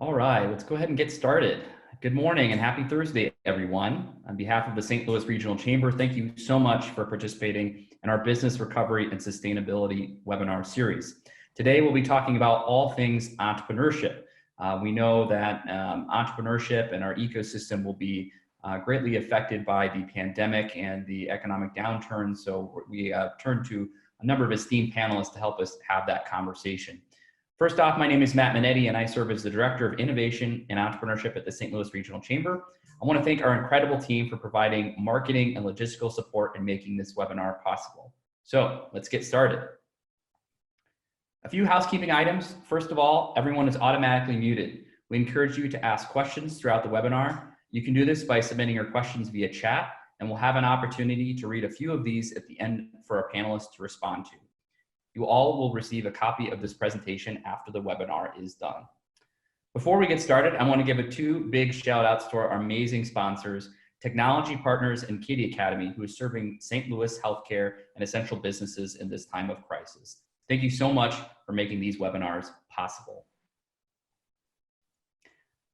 All right, let's go ahead and get started. Good morning and happy Thursday, everyone. On behalf of the St. Louis Regional Chamber, thank you so much for participating in our Business Recovery and Sustainability webinar series. Today, we'll be talking about all things entrepreneurship. We know that entrepreneurship and our ecosystem will be greatly affected by the pandemic and the economic downturn. So we turn to a number of esteemed panelists to help us have that conversation. First off, my name is Matt Minetti, and I serve as the Director of Innovation and Entrepreneurship at the St. Louis Regional Chamber. I want to thank our incredible team for providing marketing and logistical support in making this webinar possible. So let's get started. A few housekeeping items. First of all, everyone is automatically muted. We encourage you to ask questions throughout the webinar. You can do this by submitting your questions via chat, and we'll have an opportunity to read a few of these at the end for our panelists to respond to. You all will receive a copy of this presentation after the webinar is done. Before we get started, I want to give two big shout outs to our amazing sponsors, Technology Partners and Katie Academy, who is serving St. Louis healthcare and essential businesses in this time of crisis. Thank you so much for making these webinars possible.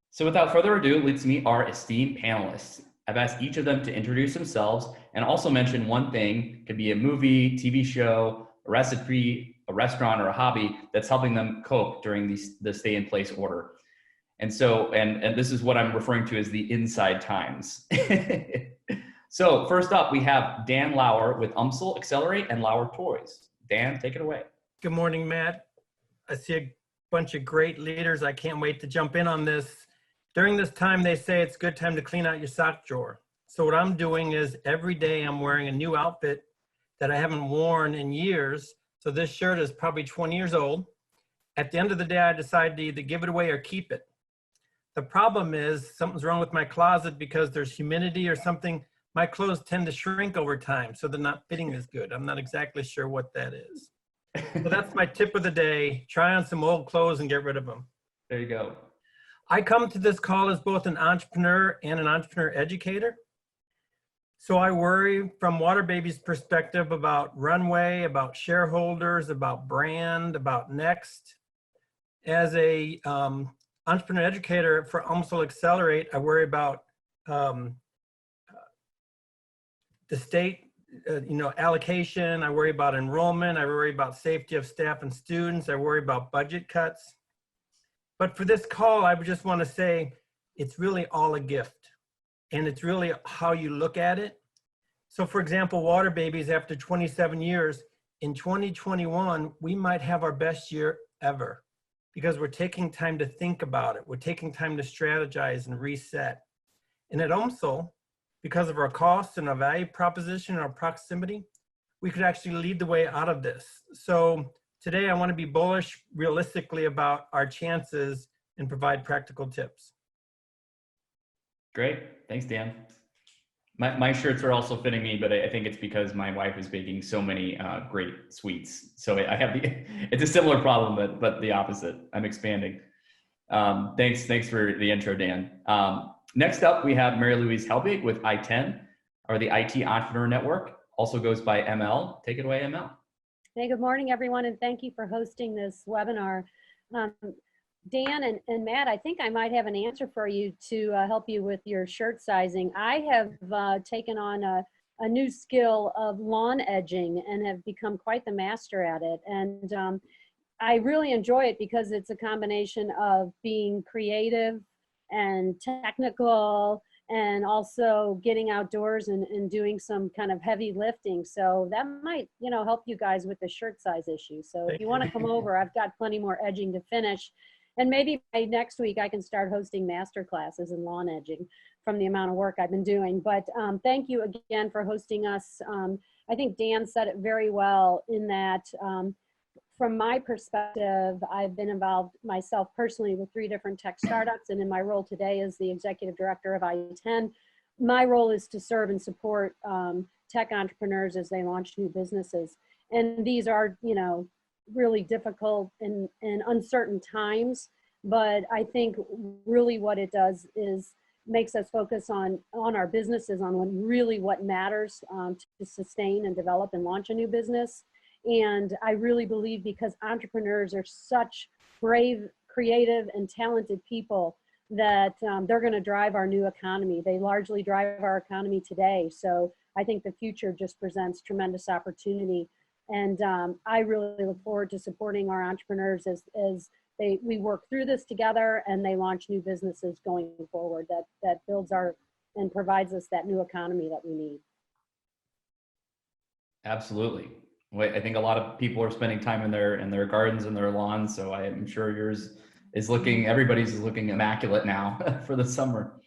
So without further ado, let's meet our esteemed panelists. I've asked each of them to introduce themselves and also mention one thing. It could be a movie, TV show, a recipe, a restaurant, or a hobby that's helping them cope during the stay-in-place order. And so, and this is what I'm referring to as the inside times. So first up, we have Dan Lauer with UMSL Accelerate and Lauer Toys. Dan, take it away. Good morning, Matt. I see a bunch of great leaders. I can't wait to jump in on this. During this time, they say it's a good time to clean out your sock drawer. So what I'm doing is every day I'm wearing a new outfit that I haven't worn in years. So this shirt is probably 20 years old. At the end of the day, I decide to either give it away or keep it. The problem is something's wrong with my closet because there's humidity or something. My clothes tend to shrink over time, so they're not fitting as good. I'm not exactly sure what that is. So that's my tip of the day. Try on some old clothes and get rid of them. There you go. I come to this call as both an entrepreneur and an entrepreneur educator. So I worry from Water Baby's perspective about runway, about shareholders, about brand, about next. As a entrepreneur educator for UMSL Accelerate, I worry about the state allocation. I worry about enrollment. I worry about safety of staff and students. I worry about budget cuts. But for this call, I would just want to say it's really all a gift. And it's really how you look at it. So for example, Water Babies, after 27 years, in 2021, we might have our best year ever because we're taking time to think about it. We're taking time to strategize and reset. And at UMSL, because of our costs and our value proposition and our proximity, we could actually lead the way out of this. So today I want to be bullish realistically about our chances and provide practical tips. Great, thanks, Dan. My shirts are also fitting me, but I think it's because my wife is baking so many great sweets. So I have it's a similar problem, but the opposite. I'm expanding. Thanks for the intro, Dan. Next up, we have Mary Louise Helbig with ITEN, or the IT Entrepreneur Network, also goes by ML. Take it away, ML. Hey, good morning, everyone, and thank you for hosting this webinar. Dan and Matt, I think I might have an answer for you to help you with your shirt sizing. I have taken on a new skill of lawn edging and have become quite the master at it. And I really enjoy it because it's a combination of being creative and technical and also getting outdoors and doing some kind of heavy lifting. So that might, help you guys with the shirt size issue. So if you want to come over, I've got plenty more edging to finish. And maybe by next week, I can start hosting master classes in lawn edging from the amount of work I've been doing. But thank you again for hosting us. I think Dan said it very well in that from my perspective, I've been involved myself personally with 3 different tech startups. And in my role today as the executive director of ITEN, my role is to serve and support tech entrepreneurs as they launch new businesses. And these are, really difficult and uncertain times, but I think really what it does is makes us focus on our businesses, on what matters to sustain and develop and launch a new business. And I really believe because entrepreneurs are such brave, creative and talented people that they're going to drive our new economy. They largely drive our economy today. So I think the future just presents tremendous opportunity. And I really look forward to supporting our entrepreneurs as we work through this together and they launch new businesses going forward that builds our and provides us that new economy that we need. Absolutely. Well, I think a lot of people are spending time in their gardens and their lawns. So I am sure yours is everybody's is looking immaculate now for the summer.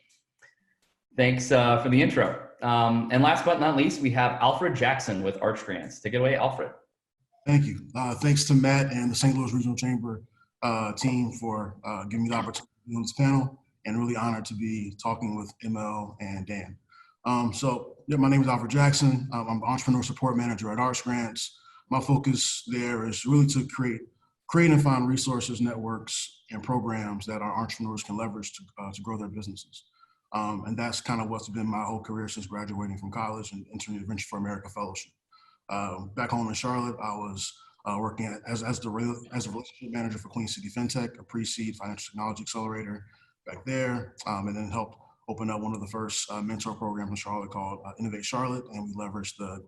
Thanks for the intro. And last but not least, we have Alfred Jackson with Arch Grants. Take it away, Alfred. Thank you. Thanks to Matt and the St. Louis Regional Chamber team for giving me the opportunity to be on this panel, and really honored to be talking with ML and Dan. My name is Alfred Jackson. I'm an Entrepreneur Support Manager at Arch Grants. My focus there is really to create and find resources, networks, and programs that our entrepreneurs can leverage to grow their businesses. And that's kind of what's been my whole career since graduating from college and entering the Venture for America Fellowship. Back home in Charlotte, I was working as a relationship manager for Queen City FinTech, a pre-seed financial technology accelerator back there, and then helped open up one of the first mentor programs in Charlotte called Innovate Charlotte, and we leveraged the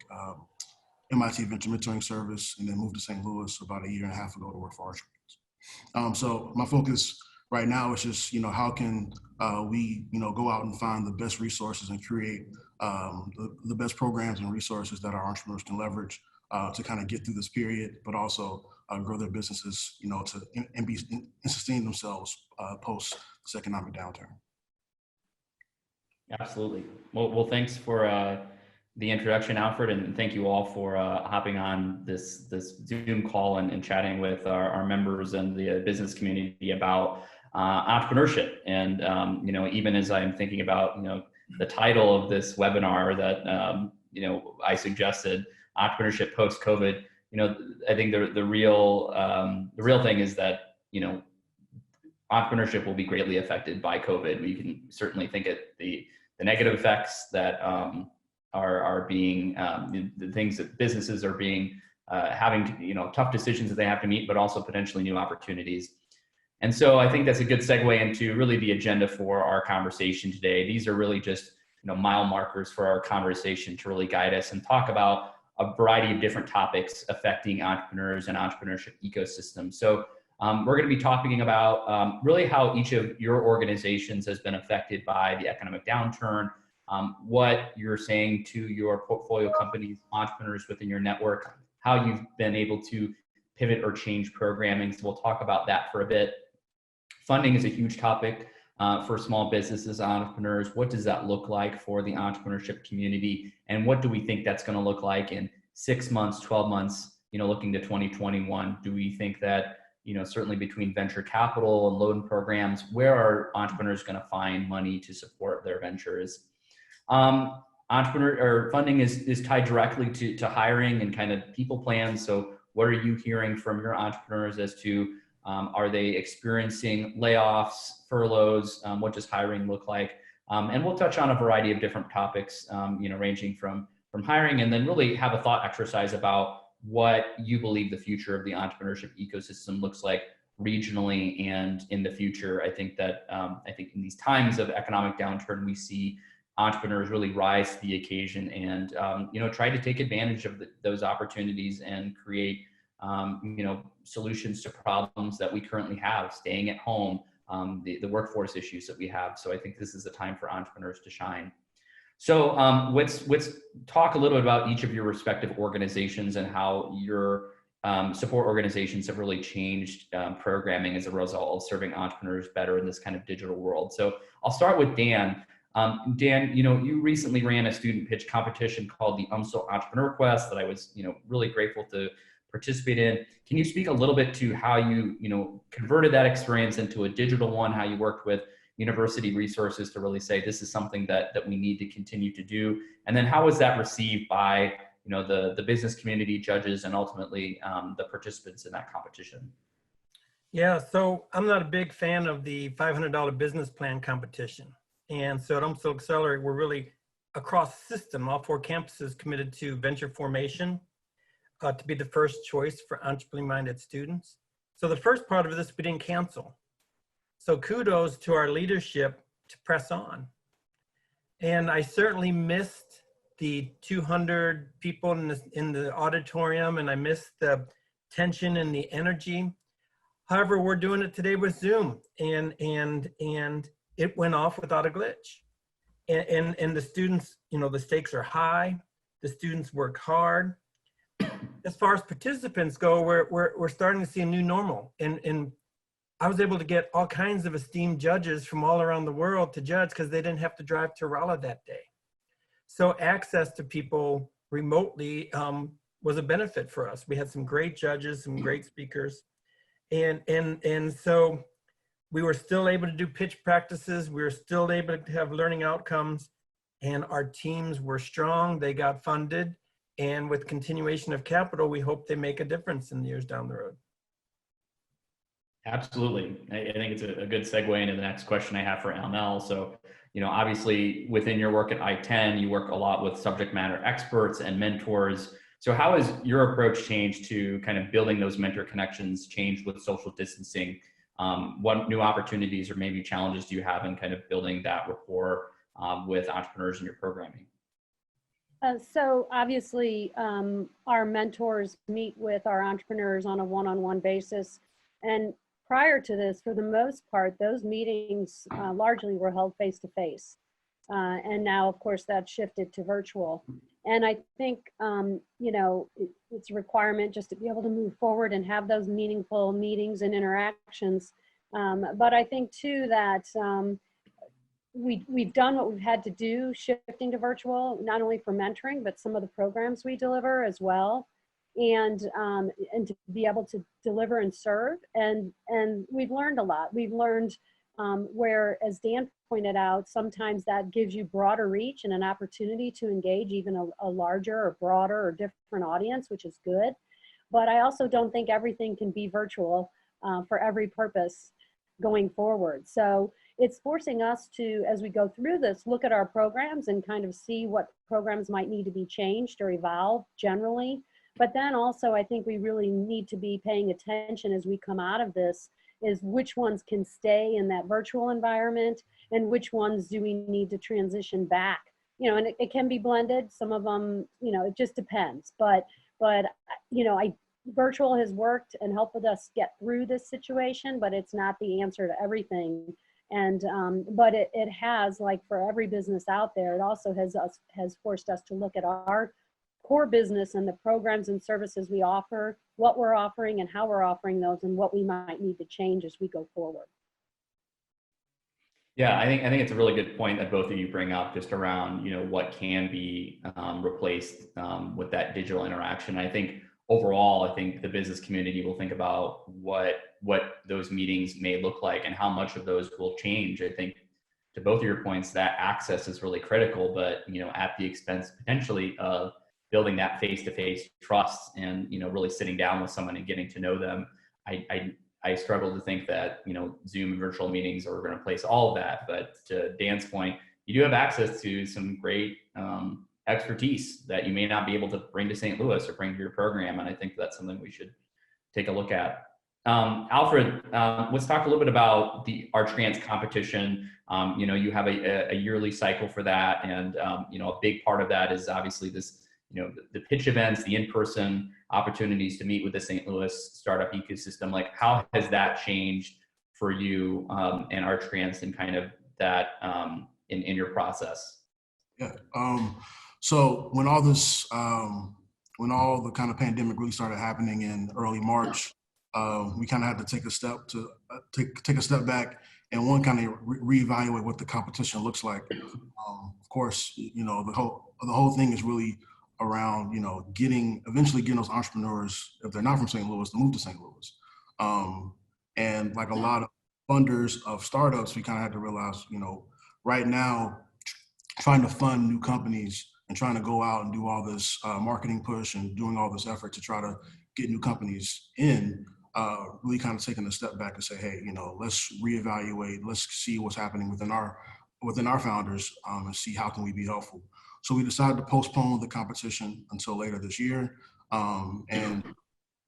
MIT Venture Mentoring Service, and then moved to St. Louis about a year and a half ago to work for Arch Grants. So my focus right now is just, how can we, go out and find the best resources and create the best programs and resources that our entrepreneurs can leverage to kind of get through this period, but also grow their businesses, and sustain themselves post this economic downturn. Absolutely. Well, thanks for the introduction, Alfred, and thank you all for hopping on this Zoom call and chatting with our members and the business community about entrepreneurship. And even as I'm thinking about the title of this webinar that I suggested, entrepreneurship post COVID, I think the real thing is that entrepreneurship will be greatly affected by COVID. We can certainly think at the negative effects that are being the things that businesses are being having to, tough decisions that they have to meet, but also potentially new opportunities. And so I think that's a good segue into really the agenda for our conversation today. These are really just mile markers for our conversation to really guide us and talk about a variety of different topics affecting entrepreneurs and entrepreneurship ecosystems. So we're going to be talking about really how each of your organizations has been affected by the economic downturn, what you're saying to your portfolio companies, entrepreneurs within your network, how you've been able to pivot or change programming. So we'll talk about that for a bit. Funding is a huge topic for small businesses, entrepreneurs. What does that look like for the entrepreneurship community? And what do we think that's going to look like in 6 months, 12 months, looking to 2021? Do we think that, certainly between venture capital and loan programs, where are entrepreneurs going to find money to support their ventures? Funding is tied directly to hiring and kind of people plans. So what are you hearing from your entrepreneurs as to are they experiencing layoffs, furloughs? What does hiring look like? And we'll touch on a variety of different topics, ranging from hiring, and then really have a thought exercise about what you believe the future of the entrepreneurship ecosystem looks like regionally and in the future. I think that in these times of economic downturn, we see entrepreneurs really rise to the occasion and try to take advantage of those opportunities and create solutions to problems that we currently have, staying at home, the workforce issues that we have. So I think this is a time for entrepreneurs to shine. So let's talk a little bit about each of your respective organizations and how your support organizations have really changed programming as a result of serving entrepreneurs better in this kind of digital world. So I'll start with Dan. Dan, you recently ran a student pitch competition called the UMSL Entrepreneur Quest that I was, really grateful to participate in. Can you speak a little bit to how you, converted that experience into a digital one, how you worked with university resources to really say, this is something that we need to continue to do? And then how was that received by, the business community, judges, and ultimately the participants in that competition? Yeah, so I'm not a big fan of the $500 business plan competition. And so at UMSL Accelerate, we're really across system, all 4 campuses committed to venture formation to be the first choice for entrepreneurially minded students. So the first part of this we didn't cancel. So kudos to our leadership to press on. And I certainly missed the 200 people in the auditorium, and I missed the tension and the energy. However, we're doing it today with Zoom, and it went off without a glitch. And the students, you know, the stakes are high. The students work hard. As far as participants go, we're starting to see a new normal. And I was able to get all kinds of esteemed judges from all around the world to judge because they didn't have to drive to Raleigh that day. So access to people remotely was a benefit for us. We had some great judges, some great speakers. And so we were still able to do pitch practices. We were still able to have learning outcomes, and our teams were strong. They got funded. And with continuation of capital, we hope they make a difference in the years down the road. Absolutely. I think it's a good segue into the next question I have for LML. So, you know, obviously within your work at ITEN, you work a lot with subject matter experts and mentors. So how has your approach changed to kind of building those mentor connections, changed with social distancing? What new opportunities or maybe challenges do you have in kind of building that rapport with entrepreneurs in your programming? So obviously, our mentors meet with our entrepreneurs on a one-on-one basis. And prior to this, for the most part, those meetings largely were held face-to-face. And now, of course, that's shifted to virtual. And I think, you know, it's a requirement just to be able to move forward and have those meaningful meetings and interactions. But I think, too, that we've done what we've had to do shifting to virtual, not only for mentoring, but some of the programs we deliver as well. And to be able to deliver and serve. And we've learned a lot. We've learned where, as Dan pointed out, sometimes that gives you broader reach and an opportunity to engage even a larger or broader or different audience, which is good. But I also don't think everything can be virtual for every purpose going forward. So it's forcing us to, as we go through this, look at our programs and kind of see what programs might need to be changed or evolve generally. But then also, I think we really need to be paying attention as we come out of this, is which ones can stay in that virtual environment and which ones do we need to transition back. You know, and it can be blended. Some of them, you know, it just depends. But you know, virtual has worked and helped us get through this situation, but it's not the answer to everything. And but it has, like for every business out there, it also has forced us to look at our core business and the programs and services we offer, what we're offering and how we're offering those, and what we might need to change as we go forward. Yeah, I think it's a really good point that both of you bring up, just around, you know, what can be replaced with that digital interaction. I think overall, I think the business community will think about what those meetings may look like and how much of those will change. I think, to both of your points, that access is really critical, but, you know, at the expense potentially of building that face-to-face trust and, you know, really sitting down with someone and getting to know them. I struggle to think that, you know, Zoom and virtual meetings are going to replace all of that. But to Dan's point, you do have access to some great expertise that you may not be able to bring to St. Louis or bring to your program. And I think that's something we should take a look at. Alfred, let's talk a little bit about the ArchGrants competition. You know, you have a yearly cycle for that. And, you know, a big part of that is obviously this, you know, the pitch events, the in-person opportunities to meet with the St. Louis startup ecosystem. Like, how has that changed for you and ArchGrants and kind of that in your process? Yeah. So when all this, when all the kind of pandemic really started happening in early March, we kind of had to take a step to take a step back and kind of reevaluate what the competition looks like. Of course, you know, the whole thing is really around, you know, eventually getting those entrepreneurs, if they're not from St. Louis, to move to St. Louis. And like a lot of funders of startups, we kind of had to realize, you know, right now, trying to fund new companies and trying to go out and do all this marketing push and doing all this effort to try to get new companies in, really kind of taking a step back and say, hey, you know, let's reevaluate, let's see what's happening within our founders and see how can we be helpful. So we decided to postpone the competition until later this year. And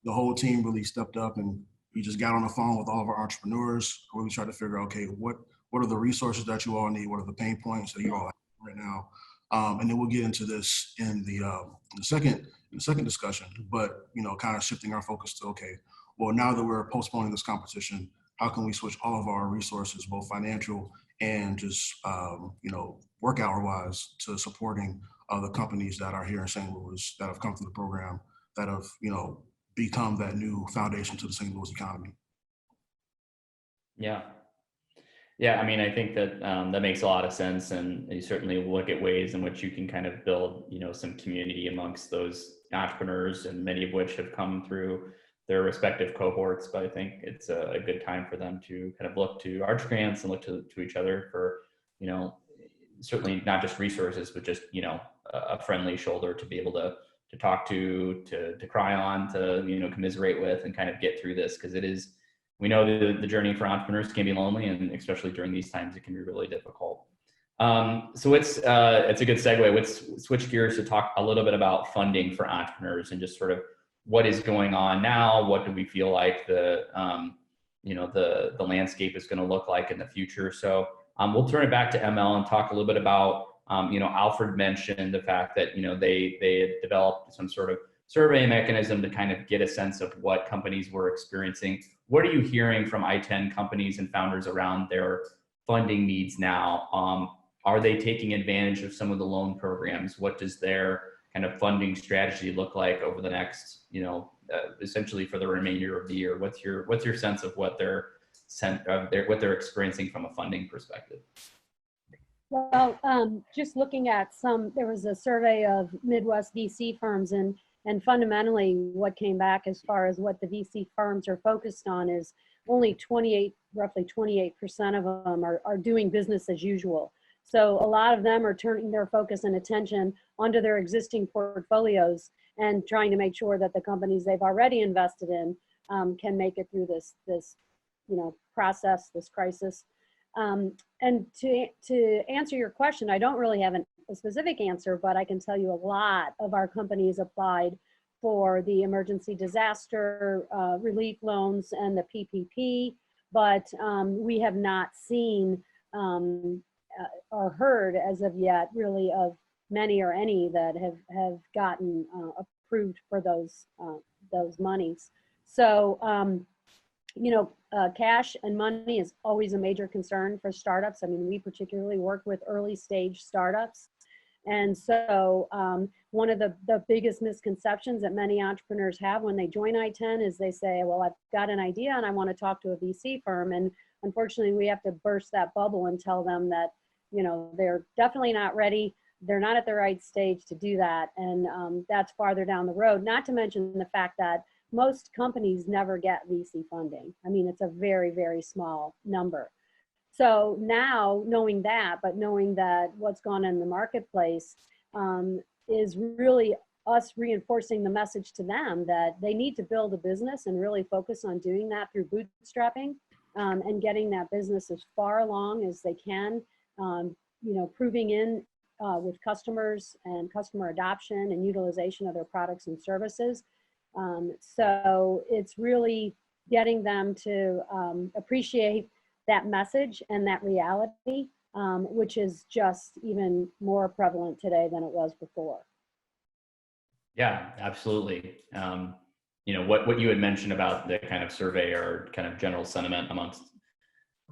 the whole team really stepped up and We just got on the phone with all of our entrepreneurs, really tried to figure out, okay, what are the resources that you all need? What are the pain points that you all have right now? And then we'll get into this in the second discussion, but kind of shifting our focus to, okay, well, now that we're postponing this competition, how can we switch all of our resources, both financial and just work hour wise, to supporting the companies that are here in St. Louis that have come through the program, that have become that new foundation to the St. Louis economy. Yeah. Yeah, I mean, I think that that makes a lot of sense, and you certainly look at ways in which you can kind of build, some community amongst those entrepreneurs, and many of which have come through their respective cohorts. But I think it's a good time for them to kind of look to Arch Grants and look to each other for, certainly not just resources, but just a friendly shoulder to be able to talk to cry on, to commiserate with, and kind of get through this, because it is. We know the journey for entrepreneurs can be lonely, and especially during these times, it can be really difficult. So it's a good segue. Let's switch gears to talk a little bit about funding for entrepreneurs, and just sort of what is going on now. What do we feel like the landscape is going to look like in the future? So we'll turn it back to ML and talk a little bit about, Alfred mentioned the fact that, they had developed some sort of survey mechanism to kind of get a sense of what companies were experiencing. What are you hearing from ITEN companies and founders around their funding needs now? Are they taking advantage of some of the loan programs? What does their kind of funding strategy look like over the next, essentially for the remainder of the year? What's your sense of what they're experiencing from a funding perspective? Well, just looking at there was a survey of Midwest VC firms, and fundamentally what came back as far as what the VC firms are focused on is only roughly 28% of them are doing business as usual. So a lot of them are turning their focus and attention onto their existing portfolios and trying to make sure that the companies they've already invested in can make it through this process, this crisis. And to answer your question, I don't really have a specific answer, but I can tell you a lot of our companies applied for the emergency disaster relief loans and the PPP, but we have not seen or heard as of yet really of many or any that have gotten approved for those monies. So cash and money is always a major concern for startups. I mean, we particularly work with early stage startups. And so one of the biggest misconceptions that many entrepreneurs have when they join ITEN is they say, well, I've got an idea and I want to talk to a VC firm. And unfortunately, we have to burst that bubble and tell them that, they're definitely not ready. They're not at the right stage to do that. And that's farther down the road, not to mention the fact that most companies never get VC funding. I mean, it's a very, very small number. So now knowing that, but knowing that what's gone on in the marketplace is really us reinforcing the message to them that they need to build a business and really focus on doing that through bootstrapping and getting that business as far along as they can, proving in with customers and customer adoption and utilization of their products and services. So it's really getting them to appreciate that message and that reality, which is just even more prevalent today than it was before. Yeah, absolutely. What you had mentioned about the kind of survey or kind of general sentiment amongst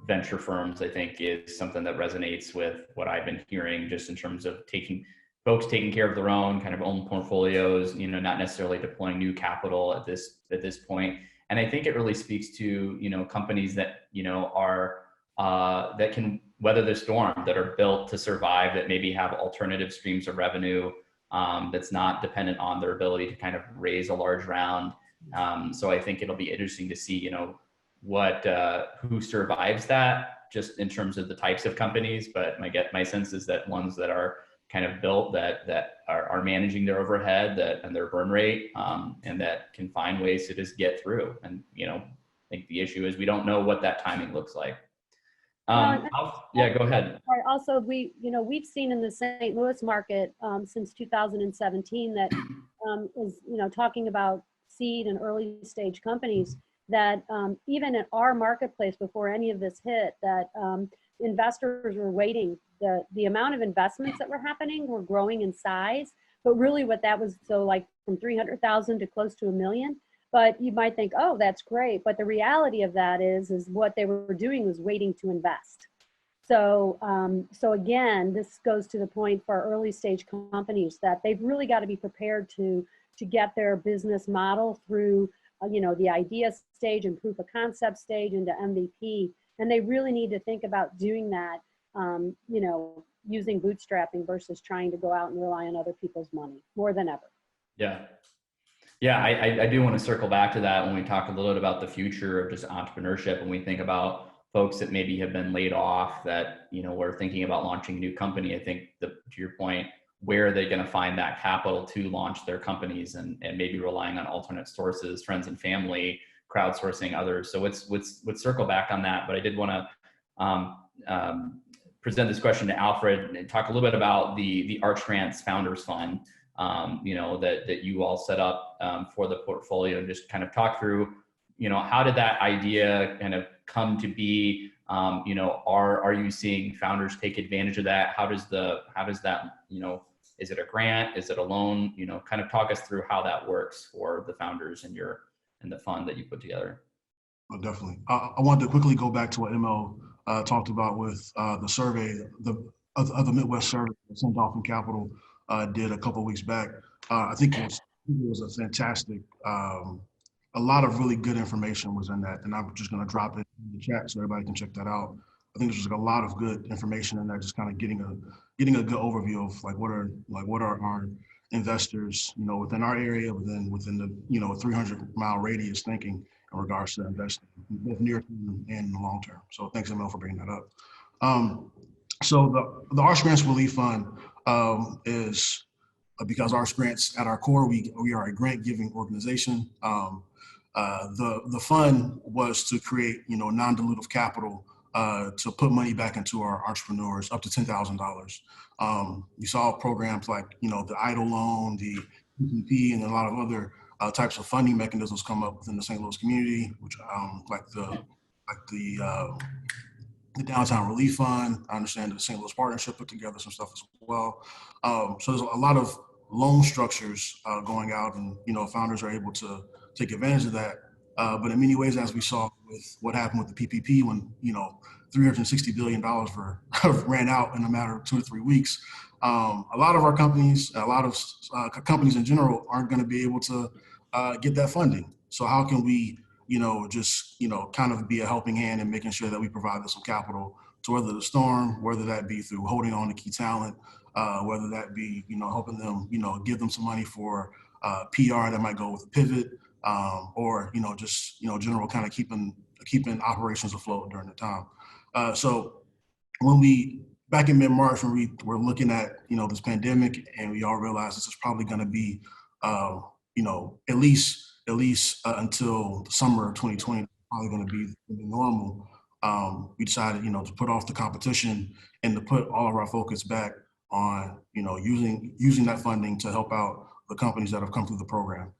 venture firms, I think is something that resonates with what I've been hearing, just in terms of folks taking care of their own kind of own portfolios, not necessarily deploying new capital at this point. And I think it really speaks to, companies that, are, that can weather the storm, that are built to survive, that maybe have alternative streams of revenue, that's not dependent on their ability to kind of raise a large round. So I think it'll be interesting to see, who survives that, just in terms of the types of companies. But my sense is that ones that are kind of built that are managing their overhead and their burn rate, and that can find ways to just get through. And I think the issue is we don't know what that timing looks like. Yeah, go ahead. Also, we've seen in the St. Louis market since 2017 that is talking about seed and early stage companies. that even in our marketplace before any of this hit, that investors were waiting. The amount of investments that were happening were growing in size, but really what that was, so like from 300,000 to close to 1 million. But you might think, oh, that's great. But the reality of that is what they were doing was waiting to invest. So, so again, this goes to the point for our early stage companies that they've really got to be prepared to get their business model through, you know, the idea stage and proof of concept stage into MVP. And they really need to think about doing that, you know, using bootstrapping versus trying to go out and rely on other people's money more than ever. Yeah. Yeah, I do want to circle back to that when we talk a little bit about the future of just entrepreneurship. When we think about folks that maybe have been laid off, that, you know, were thinking about launching a new company, I think to your point, where are they going to find that capital to launch their companies, and maybe relying on alternate sources, friends and family, crowdsourcing others. So let's circle back on that. But I did want to present this question to Alfred and talk a little bit about the Arch Grants Founders Fund, you know, that you all set up for the portfolio, and just kind of talk through, you know, how did that idea kind of come to be? You know, are you seeing founders take advantage of that? How does that, you know, is it a grant? Is it a loan? You know, kind of talk us through how that works for the founders in the fund that you put together. Oh, definitely. I wanted to quickly go back to what ML talked about with the survey, the Midwest survey that St. Dolphin Capital did a couple of weeks back. I think it was a fantastic, a lot of really good information was in that, and I'm just going to drop it in the chat so everybody can check that out. I think there's like a lot of good information in there, just kind of getting a good overview of what are our investors, you know, within our area, within the, you know, 300-mile radius thinking in regards to investing, both near term and in the long term. So thanks, ML, for bringing that up. So the Arch Grants Relief Fund is because Arch Grants at our core, we are a grant giving organization. The fund was to create, you know, non-dilutive capital to put money back into our entrepreneurs up to $10,000. You saw programs like, you know, the EIDL loan, the PPP, and a lot of other types of funding mechanisms come up within the St. Louis community, which like the Downtown Relief Fund. I understand the St. Louis Partnership put together some stuff as well. So there's a lot of loan structures going out, and, you know, founders are able to take advantage of that. But in many ways, as we saw with what happened with the PPP, when, you know, $360 billion ran out in a matter of 2 to 3 weeks, a lot of our companies, a lot of companies in general aren't going to be able to get that funding. So how can we, you know, just, you know, kind of be a helping hand in making sure that we provide them some capital to weather the storm, whether that be through holding on to key talent, whether that be, you know, helping them, you know, give them some money for PR that might go with a pivot, or, you know, just, you know, general kind of keeping operations afloat during the time. So when back in mid-March, when we were looking at, you know, this pandemic, and we all realized this is probably going to be, you know, at least until the summer of 2020, probably going to be normal. We decided, you know, to put off the competition and to put all of our focus back on, you know, using that funding to help out the companies that have come through the program.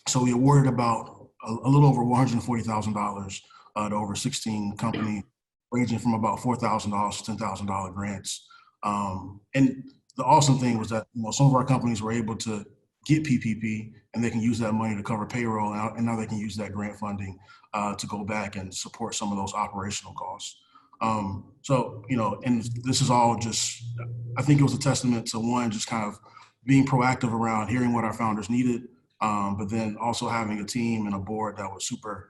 So we awarded about a little over $140,000 to over 16 companies, ranging from about $4,000 to $10,000 grants. And the awesome thing was that, you know, some of our companies were able to get PPP, and they can use that money to cover payroll, and now they can use that grant funding to go back and support some of those operational costs. So, you know, and this is all just, I think it was a testament to, one, just kind of being proactive around hearing what our founders needed, but then also having a team and a board that was super,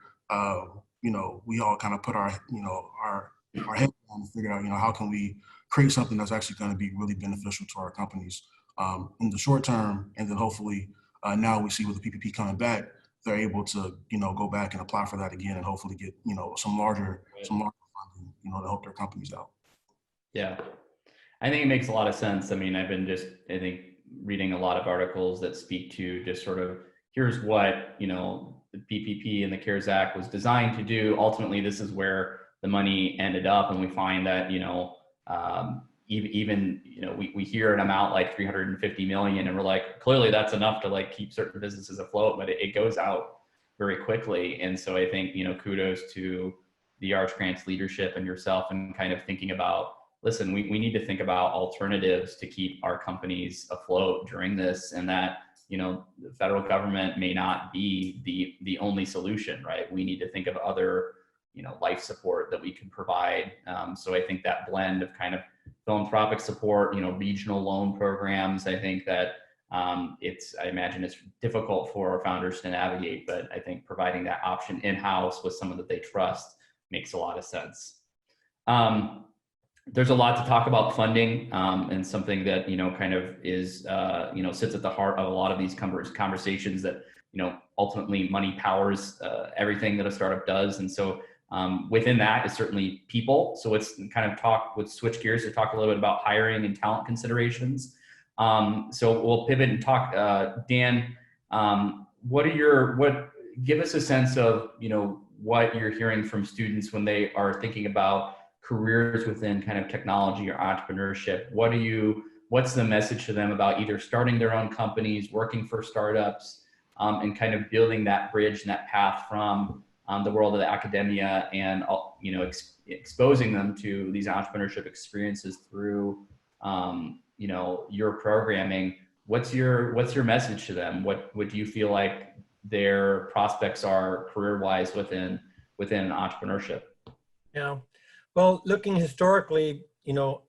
you know, we all kind of put our, you know, our head down and figure out, you know, how can we create something that's actually going to be really beneficial to our companies in the short term, and then hopefully now we see with the PPP coming back, they're able to, you know, go back and apply for that again, and hopefully get, you know, some larger funding, you know, to help their companies out. Yeah, I think it makes a lot of sense. I mean, I've been I think reading a lot of articles that speak to just sort of, here's what, you know, the PPP and the CARES Act was designed to do. Ultimately, this is where the money ended up, and we find that, you know, even, you know, we hear an amount like 350 million, and we're like, clearly that's enough to like keep certain businesses afloat, but it goes out very quickly. And so I think, kudos to the Arch Grants leadership and yourself, and kind of thinking about, listen, we need to think about alternatives to keep our companies afloat during this, and that, the federal government may not be the only solution, right? We need to think of other, life support that we can provide. So I think that blend of kind of philanthropic support, regional loan programs, I think that I imagine it's difficult for our founders to navigate, but I think providing that option in-house with someone that they trust makes a lot of sense. There's a lot to talk about funding, and something that, kind of is, sits at the heart of a lot of these conversations, that, ultimately money powers everything that a startup does. And so within that is certainly people. So let's kind of switch gears to talk a little bit about hiring and talent considerations. So we'll pivot and talk, Dan, give us a sense of, what you're hearing from students when they are thinking about careers within kind of technology or entrepreneurship. What's the message to them about either starting their own companies, working for startups, and kind of building that bridge and that path from the world of the academia, and, exposing them to these entrepreneurship experiences through, your programming. What's your message to them? What do you feel like their prospects are career-wise within entrepreneurship? Yeah. Well, looking historically, 92%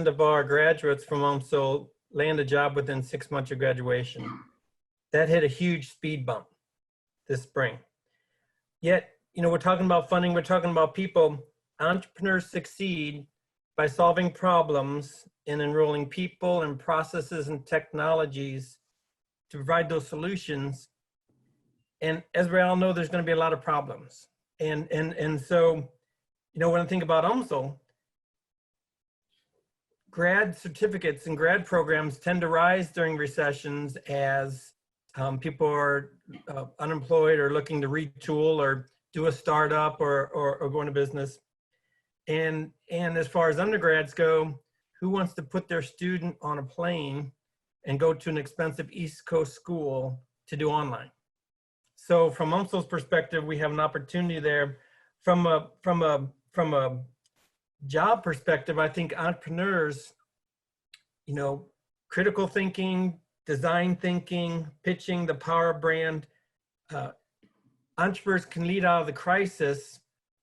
of our graduates from UMSL land a job within 6 months of graduation. That hit a huge speed bump this spring. Yet, we're talking about funding, we're talking about people. Entrepreneurs succeed by solving problems and enrolling people and processes and technologies to provide those solutions. And as we all know, there's going to be a lot of problems. And so, when I think about UMSL, grad certificates and grad programs tend to rise during recessions as people are unemployed or looking to retool or do a startup or go into business. And as far as undergrads go, who wants to put their student on a plane and go to an expensive East Coast school to do online? So from UMSL's perspective, we have an opportunity there. From a job perspective, I think entrepreneurs, critical thinking, design thinking, pitching, the power of brand, entrepreneurs can lead out of the crisis,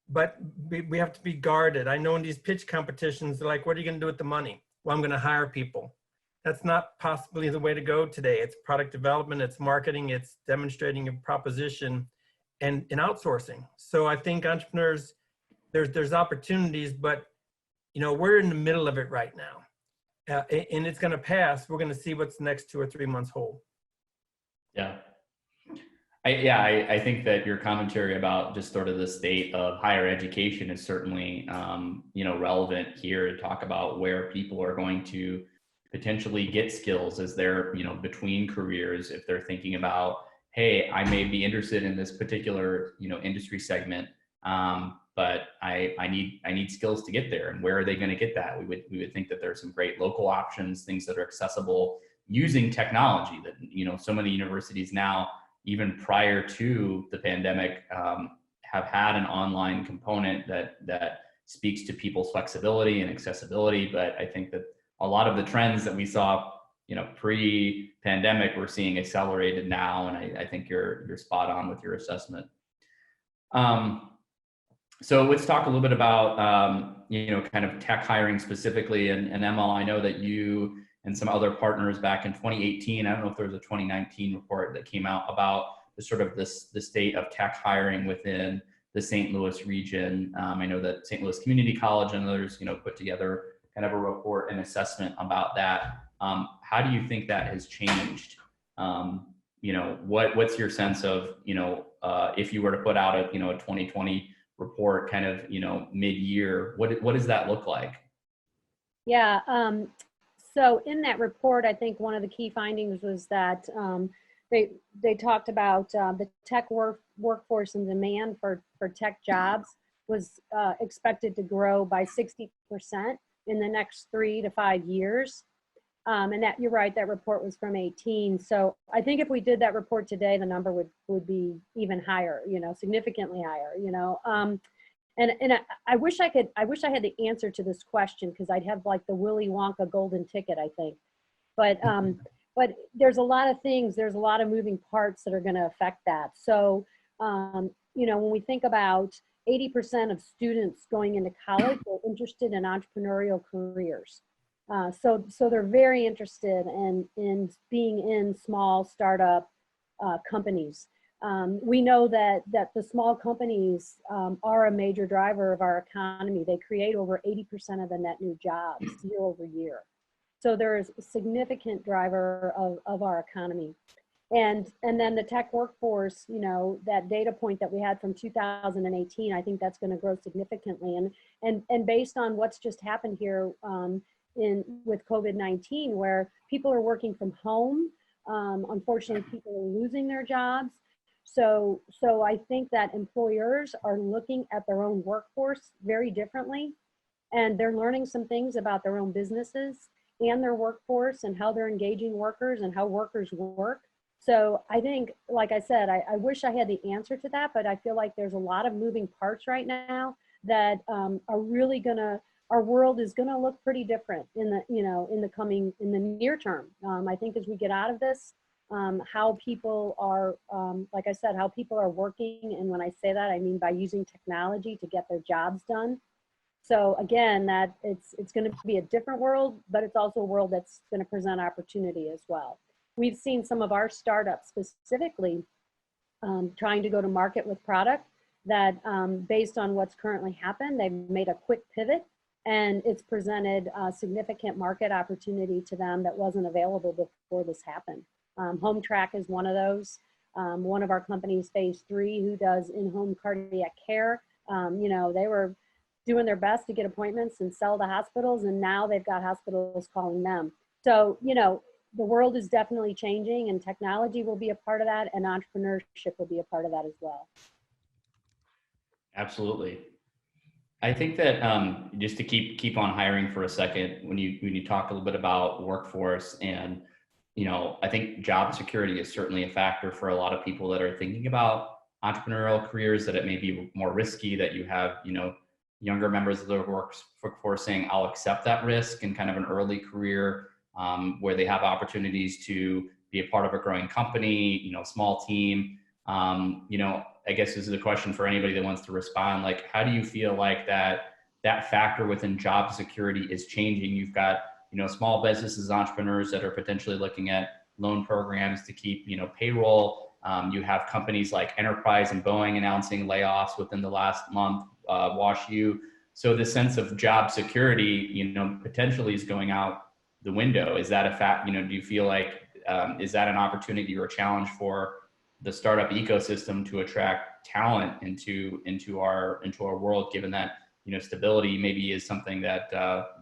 but we have to be guarded. I know in these pitch competitions, they're like, what are you going to do with the money? Well, I'm going to hire people. That's not possibly the way to go today. It's product development, it's marketing, it's demonstrating a proposition, and outsourcing. So I think entrepreneurs, there's opportunities, but we're in the middle of it right now, and it's going to pass. We're going to see what's the next 2 or 3 months hold. Yeah. I think that your commentary about just sort of the state of higher education is certainly, relevant here to talk about where people are going to potentially get skills as they're, between careers. If they're thinking about, hey, I may be interested in this particular, industry segment, but I need skills to get there. And where are they going to get that? We would think that there's some great local options, things that are accessible using technology that, so many universities now, even prior to the pandemic, have had an online component that speaks to people's flexibility and accessibility. But I think that a lot of the trends that we saw, pre-pandemic, we're seeing accelerated now. And I think you're spot on with your assessment. So let's talk a little bit about, kind of tech hiring specifically. And Emma, I know that you and some other partners back in 2018, I don't know if there was a 2019 report that came out about the sort of the state of tech hiring within the St. Louis region. I know that St. Louis Community College and others, put together kind of a report and assessment about that. How do you think that has changed? What's your sense of, if you were to put out a 2020 report kind of, mid-year, what does that look like? Yeah. So in that report, I think one of the key findings was that they talked about the tech workforce and demand for tech jobs was expected to grow by 60% in the next 3 to 5 years. And that, you're right, that report was from 18. So I think if we did that report today, the number would be even higher, significantly higher, And I wish I had the answer to this question, because I'd have like the Willy Wonka golden ticket, I think. But there's a lot of things, there's a lot of moving parts that are going to affect that. So, when we think about 80% of students going into college are interested in entrepreneurial careers. So they're very interested in being in small startup companies. We know that the small companies are a major driver of our economy. They create over 80% of the net new jobs year over year. So there's a significant driver of our economy. And then the tech workforce, that data point that we had from 2018, I think that's going to grow significantly. And based on what's just happened here with COVID-19, where people are working from home, unfortunately, people are losing their jobs. So I think that employers are looking at their own workforce very differently, and they're learning some things about their own businesses and their workforce and how they're engaging workers and how workers work. So I think, like I said, I wish I had the answer to that, but I feel like there's a lot of moving parts right now that are really our world is gonna look pretty different in the near term. I think as we get out of this, how people are, like I said, how people are working. And when I say that, I mean by using technology to get their jobs done. So again, that it's going to be a different world, but it's also a world that's going to present opportunity as well. We've seen some of our startups specifically trying to go to market with product that based on what's currently happened, they've made a quick pivot, and it's presented a significant market opportunity to them that wasn't available before this happened. Home Track is one of those. One of our companies, Phase 3, who does in-home cardiac care, they were doing their best to get appointments and sell to hospitals, and now they've got hospitals calling them. So, the world is definitely changing, and technology will be a part of that, and entrepreneurship will be a part of that as well. Absolutely. I think that just to keep on hiring for a second, when you talk a little bit about workforce, and I think job security is certainly a factor for a lot of people that are thinking about entrepreneurial careers, that it may be more risky, that you have younger members of the workforce saying, I'll accept that risk in kind of an early career, where they have opportunities to be a part of a growing company, small team. I guess this is a question for anybody that wants to respond. Like, how do you feel like that factor within job security is changing? You've got, small businesses, entrepreneurs that are potentially looking at loan programs to keep, payroll. You have companies like Enterprise and Boeing announcing layoffs within the last month, WashU. So the sense of job security, potentially is going out the window. Is that a fact? Do you feel like, is that an opportunity or a challenge for the startup ecosystem to attract talent into our world, given that, stability maybe is something that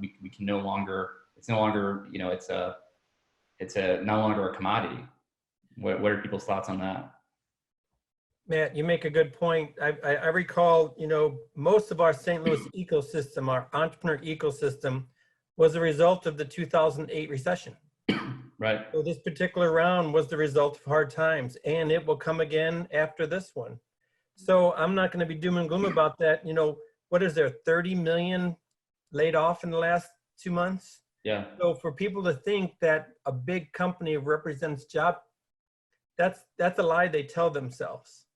we can no longer, it's no longer, it's no longer a commodity. What are people's thoughts on that? Matt, you make a good point. I recall, most of our St. Louis ecosystem, our entrepreneur ecosystem, was a result of the 2008 recession. Right. So this particular round was the result of hard times, and it will come again after this one. So I'm not going to be doom and gloom about that. What is there, 30 million laid off in the last 2 months? Yeah. So for people to think that a big company represents job, that's a lie they tell themselves.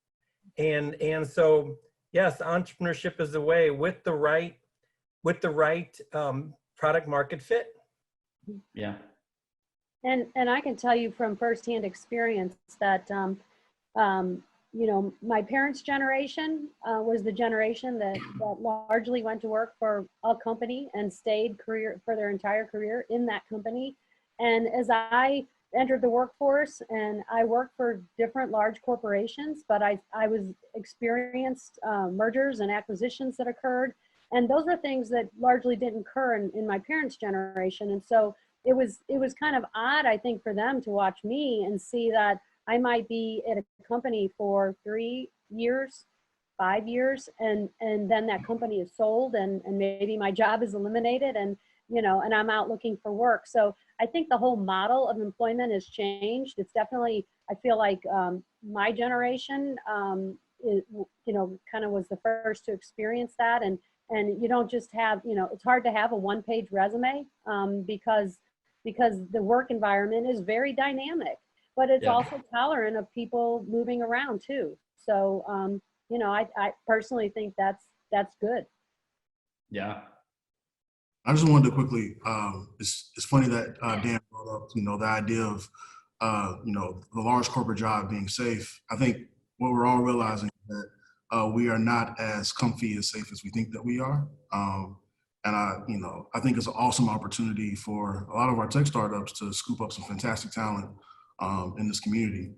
And so, yes, entrepreneurship is the way with the right product market fit. Yeah. And I can tell you from firsthand experience that, my parents' generation was the generation that largely went to work for a company and stayed for their entire career in that company. And as I entered the workforce, and I worked for different large corporations, but I was experienced mergers and acquisitions that occurred. And those are things that largely didn't occur in my parents' generation. And so it was kind of odd, I think, for them to watch me and see that I might be at a company for 3 years, 5 years, and then that company is sold, and maybe my job is eliminated, and you know, and I'm out looking for work. So I think the whole model of employment has changed. It's definitely, I feel like my generation, you know, kind of was the first to experience that. And you don't just have, you know, it's hard to have a one-page resume because the work environment is very dynamic, but it's Yeah. also tolerant of people moving around too. So, you know, I personally think that's good. Yeah. I just wanted to quickly, it's funny that Dan brought up, the idea of, the large corporate job being safe. I think what we're all realizing is that we are not as comfy as safe as we think that we are. And I think it's an awesome opportunity for a lot of our tech startups to scoop up some fantastic talent in this community.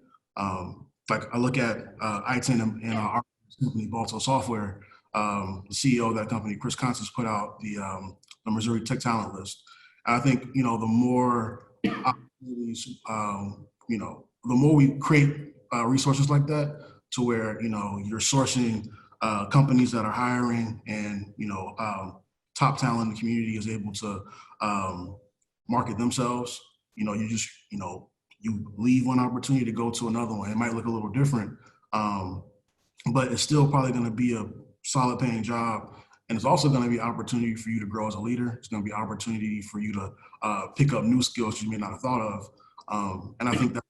Like I look at ITEN and our company, Balto Software, the CEO of that company, Chris Constance, put out the Missouri Tech Talent List. And I think, the more opportunities, the more we create resources like that to where, you're sourcing companies that are hiring and, top talent in the community is able to market themselves. You just, you leave one opportunity to go to another one. It might look a little different, but it's still probably going to be a solid paying job. And it's also going to be an opportunity for you to grow as a leader. It's going to be an opportunity for you to pick up new skills you may not have thought of. And I think that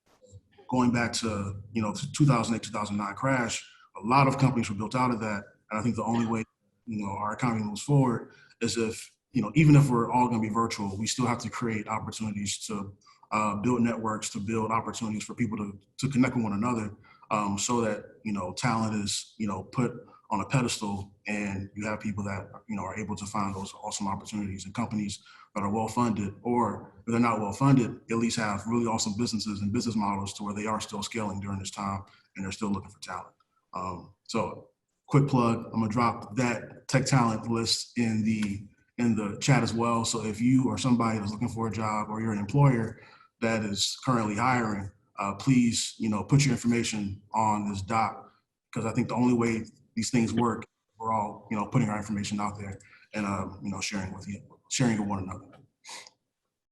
going back to, 2008, 2009 crash, a lot of companies were built out of that. And I think the only way, our economy moves forward is if, even if we're all going to be virtual, we still have to create opportunities to build networks, to build opportunities for people to connect with one another, so that, talent is, put on a pedestal, and you have people that, are able to find those awesome opportunities, and companies that are well-funded, or if they're not well-funded, at least have really awesome businesses and business models to where they are still scaling during this time and they're still looking for talent. So quick plug, I'm gonna drop that tech talent list in the chat as well. So if you or somebody that's looking for a job, or you're an employer that is currently hiring, please, put your information on this doc, because I think the only way these things work, we're all, putting our information out there and, sharing with one another.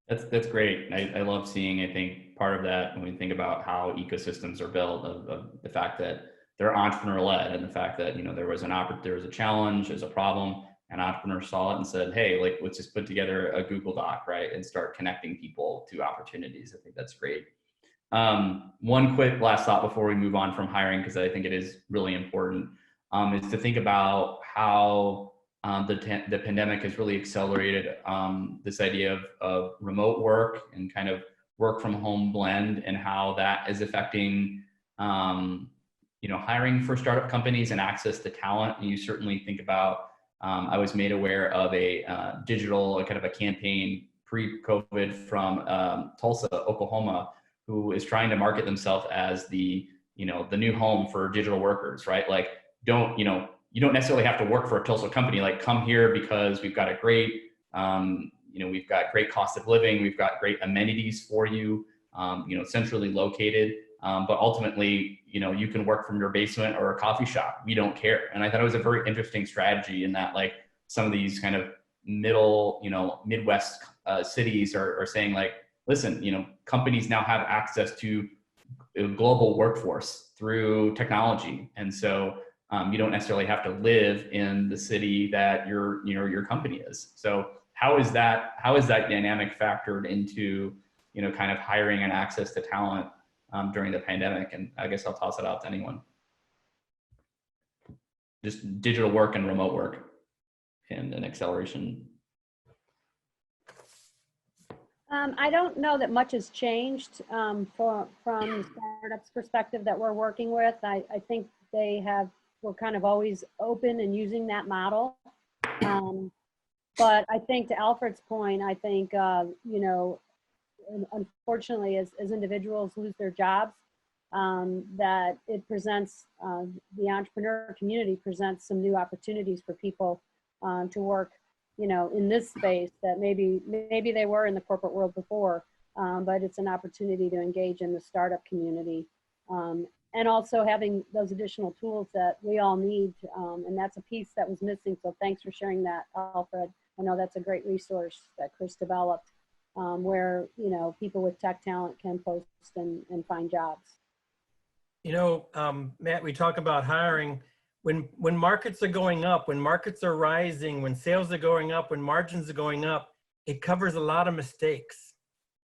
That's great. I love seeing, I think, part of that when we think about how ecosystems are built, of the fact that they're entrepreneur led, and the fact that, there was a challenge, there's a problem, an entrepreneur saw it and said, hey, like, let's just put together a Google Doc, right? And start connecting people to opportunities. I think that's great. One quick last thought before we move on from hiring, because I think it is really important, is to think about how the pandemic has really accelerated this idea of remote work and kind of work from home blend, and how that is affecting hiring for startup companies and access to talent. And you certainly think about, I was made aware of a digital kind of a campaign pre-COVID from Tulsa, Oklahoma, who is trying to market themselves as the new home for digital workers, right? Like, you don't necessarily have to work for a Tulsa company. Like, come here because we've got a great, we've got great cost of living. We've got great amenities for you, centrally located. But ultimately, you can work from your basement or a coffee shop. We don't care. And I thought it was a very interesting strategy in that, like, some of these kind of Midwest cities are saying, like, listen, companies now have access to a global workforce through technology. And so you don't necessarily have to live in the city that your company is. So how is that dynamic factored into, kind of hiring and access to talent during the pandemic? And I guess I'll toss it out to anyone. Just digital work and remote work and an acceleration. I don't know that much has changed from the startups perspective that we're working with. I think we're kind of always open and using that model. But I think, to Alfred's point, I think, unfortunately, as individuals lose their jobs, that it presents, the entrepreneur community presents some new opportunities for people to work, in this space that maybe they were in the corporate world before, but it's an opportunity to engage in the startup community. And also having those additional tools that we all need. And that's a piece that was missing. So thanks for sharing that, Alfred. I know that's a great resource that Chris developed, where, people with tech talent can post and find jobs. Matt, we talk about hiring. When markets are going up, when markets are rising, when sales are going up, when margins are going up, it covers a lot of mistakes.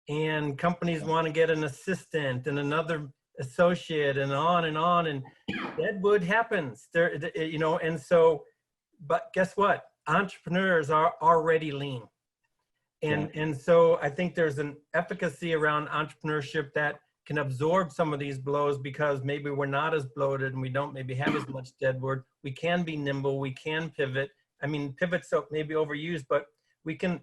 And companies want to get an assistant and another associate and on, and deadwood happens there, and so, but guess what? Entrepreneurs are already lean. And so I think there's an efficacy around entrepreneurship that can absorb some of these blows, because maybe we're not as bloated and we don't maybe have as much deadwood. We can be nimble, we can pivot. I mean, pivot's maybe overused, but we can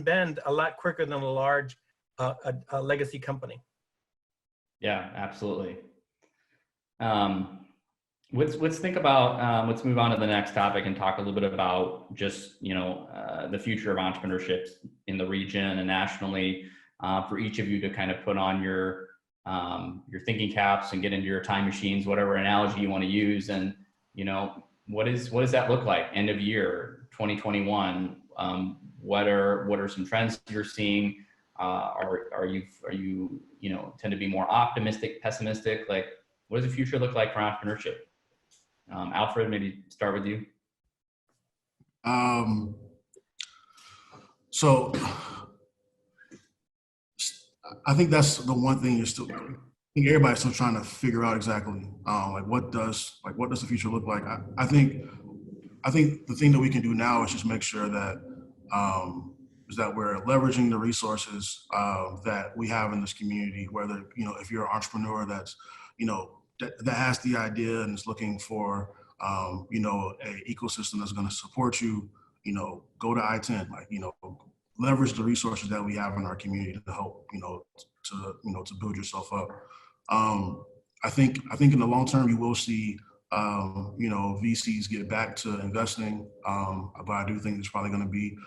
bend a lot quicker than a large a legacy company. Yeah, absolutely. Let's think about, let's move on to the next topic and talk a little bit about just, the future of entrepreneurship in the region and nationally, for each of you to kind of put on your thinking caps and get into your time machines, whatever analogy you want to use. And, what does that look like end of year 2021? What are some trends you're seeing? Are you tend to be more optimistic, pessimistic? Like, what does the future look like for entrepreneurship? Alfred, maybe start with you. So I think that's the one thing I think everybody's still trying to figure out exactly, what does the future look like? I think the thing that we can do now is just make sure that we're leveraging the resources that we have in this community. Whether if you're an entrepreneur that's that has the idea and is looking for a ecosystem that's going to support you, go to ITEN, leverage the resources that we have in our community to help to build yourself up. I think in the long term you will see VCs get back to investing, but I do think there's probably going to be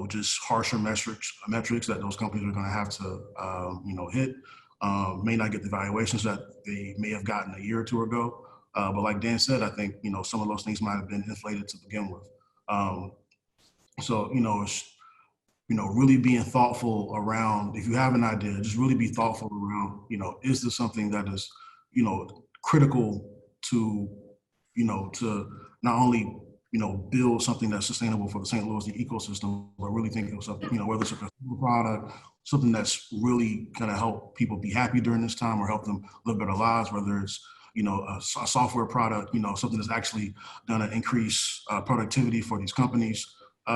just harsher metrics that those companies are going to have to hit. May not get the valuations that they may have gotten a year or two ago, but like Dan said, I think some of those things might have been inflated to begin with. So it's really being thoughtful around, if you have an idea, just really be thoughtful around, is this something that is, critical to, to not only, build something that's sustainable for the St. Louis ecosystem, but really think of something, whether it's a consumer product, something that's really going to help people be happy during this time or help them live better lives, whether it's, a software product, something that's actually going to increase productivity for these companies.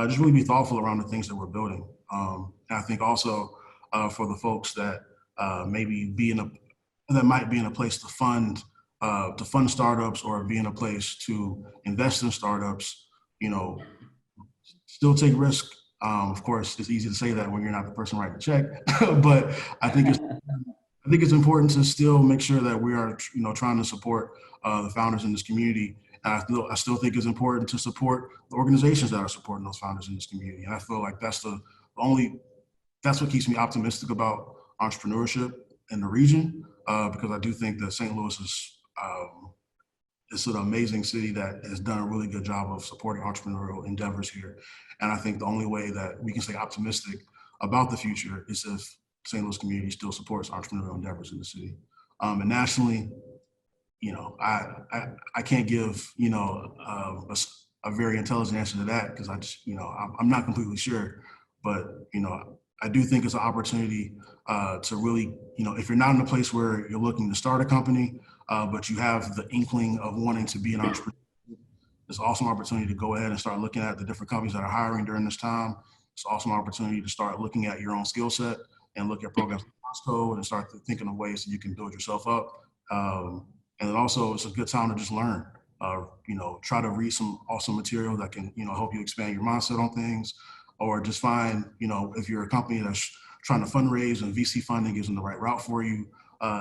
Just really be thoughtful around the things that we're building. And I think also for the folks that maybe might be in a place to fund startups or be in a place to invest in startups, still take risk. Of course, it's easy to say that when you're not the person writing the check, but I think it's important to still make sure that we are, trying to support the founders in this community. And I still think it's important to support the organizations that are supporting those founders in this community. And I feel like that's what keeps me optimistic about entrepreneurship in the region, because I do think that St. Louis is it's an amazing city that has done a really good job of supporting entrepreneurial endeavors here. And I think the only way that we can stay optimistic about the future is if St. Louis community still supports entrepreneurial endeavors in the city. And nationally, I can't give, a very intelligent answer to that, because I just, I'm not completely sure, but, I do think it's an opportunity to really, if you're not in a place where you're looking to start a company, but you have the inkling of wanting to be an entrepreneur, it's an awesome opportunity to go ahead and start looking at the different companies that are hiring during this time. It's an awesome opportunity to start looking at your own skill set and look at programs like code and start thinking of ways that you can build yourself up. And then also it's a good time to just learn, try to read some awesome material that can, help you expand your mindset on things, or just find, if you're a company that's trying to fundraise and VC funding isn't the right route for you,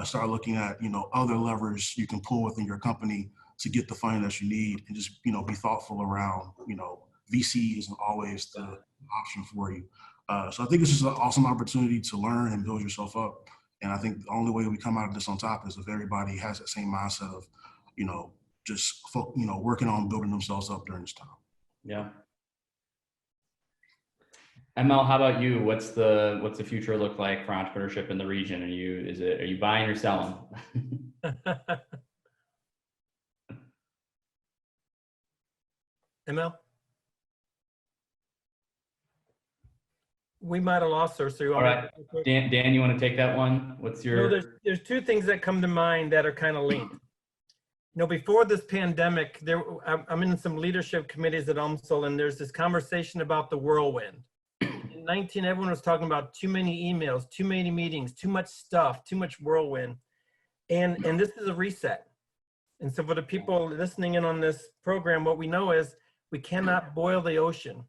start looking at, other levers you can pull within your company to get the funding that you need, and just, be thoughtful around, VC isn't always the option for you. So I think it's just an awesome opportunity to learn and build yourself up. And I think the only way we come out of this on top is if everybody has that same mindset of, just working on building themselves up during this time. Yeah. ML, how about you? What's the future look like for entrepreneurship in the region? Are you buying or selling? ML? We might have lost her, so you All want right, Dan, you want to take that one? What's No, your? there's two things that come to mind that are kind of linked. Before this pandemic, I'm in some leadership committees at UMSL, and there's this conversation about the whirlwind. In 19, everyone was talking about too many emails, too many meetings, too much stuff, too much whirlwind. And this is a reset. And so for the people listening in on this program, what we know is we cannot boil the ocean.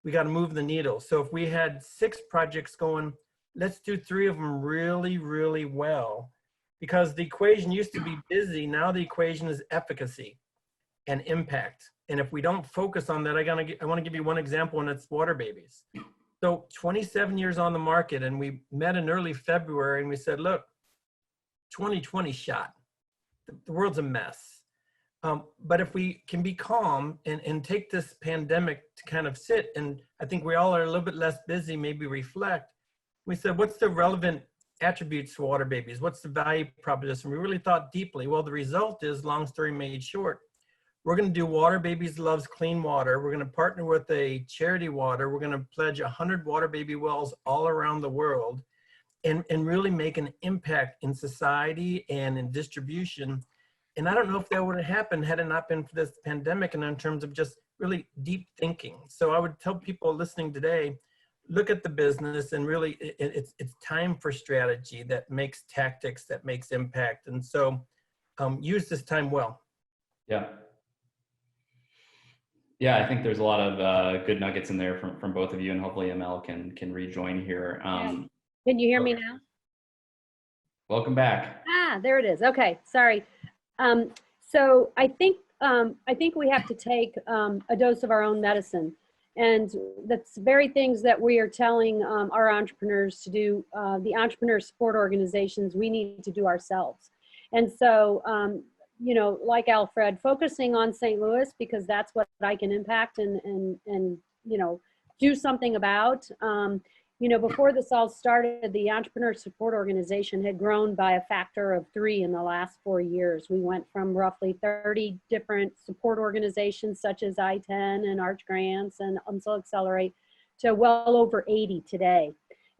We got to move the needle. So if we had 6 projects going, let's do 3 of them really, really well. Because the equation used to be busy, now the equation is efficacy and impact. And if we don't focus on that, I want to give you one example, and it's water babies. So 27 years on the market, and we met in early February, and we said, look, 2020 shot. The world's a mess. But if we can be calm and take this pandemic to kind of sit, and I think we all are a little bit less busy, maybe reflect, we said, what's the relevant attributes to water babies? What's the value proposition? We really thought deeply. Well, the result is, long story made short, we're going to do Water Babies Loves Clean Water. We're going to partner with a charity water. We're going to pledge 100 water baby wells all around the world and really make an impact in society and in distribution. And I don't know if that would have happened had it not been for this pandemic, and in terms of just really deep thinking. So I would tell people listening today, look at the business, and really it's time for strategy that makes tactics, that makes impact. And so use this time well. Yeah. Yeah, I think there's a lot of good nuggets in there from both of you, and hopefully ML can rejoin here. Can you hear me now? Welcome back. There it is. Okay, sorry. So I think we have to take a dose of our own medicine. And that's very things that we are telling our entrepreneurs to do, the entrepreneur support organizations, we need to do ourselves. And so, like Alfred, focusing on St. Louis, because that's what I can impact and do something about. Before this all started, the entrepreneur support organization had grown by a factor of 3 in the last 4 years. We went from roughly 30 different support organizations such as ITEN and Arch Grants and UMSL Accelerate to well over 80 today.